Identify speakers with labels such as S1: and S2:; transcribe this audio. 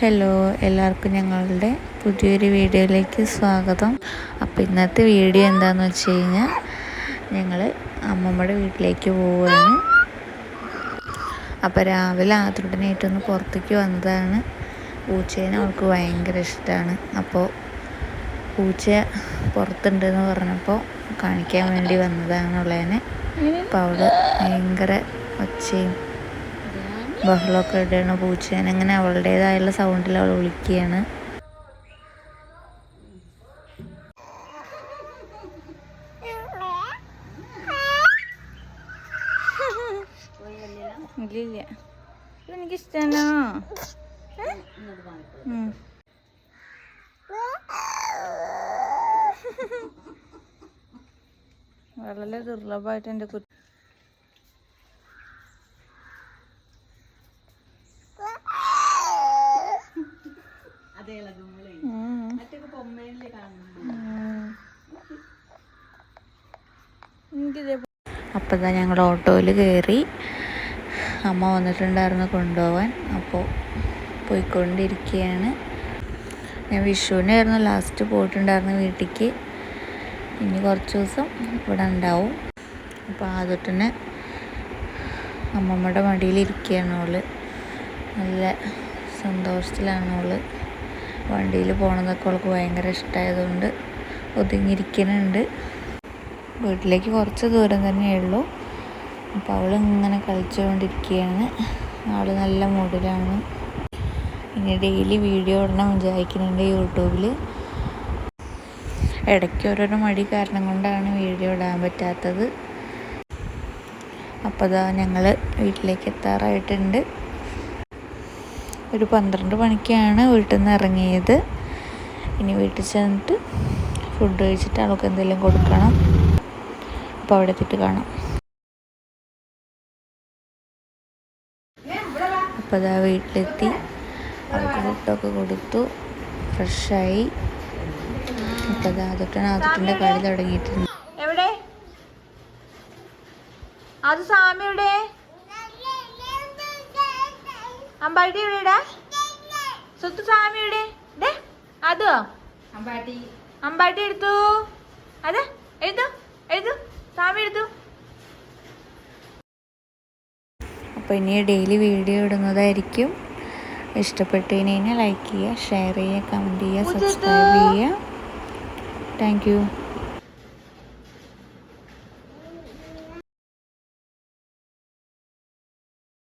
S1: Hello, എല്ലാവർക്കും ഞങ്ങളുടെ പുതിയൊരു വീഡിയോയിലേക്ക് സ്വാഗതം. അപ്പോൾ ഇന്നത്തെ വീഡിയോ എന്താണെന്ന് വെച്ച് കഴിഞ്ഞാൽ ഞങ്ങൾ അമ്മമ്മയുടെ വീട്ടിലേക്ക് പോവുകയാണ്. അപ്പോൾ രാവിലെ ആദ്യമായിട്ടൊന്ന് പുറത്തേക്ക് വന്നതാണ്. പൂച്ചേനെ അവൾക്ക് ഭയങ്കര ഇഷ്ടമാണ്. അപ്പോൾ പൂച്ച പുറത്തുണ്ടെന്ന് പറഞ്ഞപ്പോൾ കാണിക്കാൻ വേണ്ടി വന്നതാണ് ഉള്ളതിനെ. അപ്പോൾ അവൾ ഭയങ്കര ഒച്ചയും ബഹളമൊക്കെ ഇടുകയാണ്. പൂച്ചേനെ അങ്ങനെ അവളുടേതായുള്ള സൗണ്ടിൽ അവൾ വിളിക്കുകയാണ്. ഇല്ല, എനിക്കിഷ്ടാണോ? വളരെ ദുർലഭമായിട്ട് എൻ്റെ കുട്ടി അപ്പോൾ ഇതാ ഞങ്ങൾ ഓട്ടോയിൽ കയറി. അമ്മ വന്നിട്ടുണ്ടായിരുന്നു കൊണ്ടുപോകാൻ. അപ്പോൾ പോയിക്കൊണ്ടിരിക്കുകയാണ്. ഞാൻ വിഷുവിനായിരുന്നു ലാസ്റ്റ് പോയിട്ടുണ്ടായിരുന്നു വീട്ടിലേക്ക്. ഇനി കുറച്ച് ദിവസം ഇവിടെ ഉണ്ടാവും. അപ്പോൾ ആദ്യത്തന്നെ അമ്മമ്മയുടെ മടിയിലിരിക്കുകയാണ് അവള്. നല്ല സന്തോഷത്തിലാണ് അവള്. വണ്ടിയിൽ പോകണതൊക്കെ അവൾക്ക് ഭയങ്കര ഇഷ്ടമായതുകൊണ്ട് ഒതുങ്ങിയിരിക്കുന്നുണ്ട്. വീട്ടിലേക്ക് കുറച്ച് ദൂരം തന്നെയുള്ളൂ. അപ്പോൾ അവളിങ്ങനെ കളിച്ചുകൊണ്ടിരിക്കുകയാണ്. അവൾ നല്ല മൂഡിലാണ്. ഇനി ഡെയിലി വീഡിയോ ഇടണം വിചാരിക്കുന്നുണ്ട് യൂട്യൂബിൽ. ഇടയ്ക്ക് ഓരോരോ മടി കാരണം കൊണ്ടാണ് വീഡിയോ ഇടാൻ പറ്റാത്തത്. അപ്പോൾ അതാ ഞങ്ങൾ വീട്ടിലേക്ക് എത്താറായിട്ടുണ്ട്. ഒരു 12 മണിക്കാണ് വീട്ടിൽ നിന്ന് ഇറങ്ങിയത്. ഇനി വീട്ടിൽ ചെന്നിട്ട് ഫുഡ് കഴിച്ചിട്ട് അവൾക്ക് എന്തെങ്കിലും കൊടുക്കണം. അപ്പോൾ അവിടെ എത്തിയിട്ട് കാണാം. അപ്പോൾ അതാ വീട്ടിലെത്തി. അവൾക്ക് ഫുഡൊക്കെ കൊടുത്തു, ഫ്രഷായി. അപ്പോൾ അതാ ആദ്യത്തിൻ്റെ കളി തുടങ്ങിയിട്ടുണ്ട്.
S2: എവിടെ അത് സാമി? എവിടെ അമ്പാട്ടി? എവിടെടാ സ്വത്ത്? സാമി എവിടെ? അതോ അമ്പാട്ടി എടുത്തു. അതെ എഴുതു സാമി എടുത്തു.
S1: അപ്പോൾ ഇനി ഡെയിലി വീഡിയോ ഇടുന്നതായിരിക്കും. ഇഷ്ടപ്പെട്ടു കഴിഞ്ഞാൽ ലൈക്ക് ചെയ്യുക, ഷെയർ ചെയ്യുക, കമൻറ്റ് ചെയ്യുക, സബ്സ്ക്രൈബ് ചെയ്യുക. Thank you.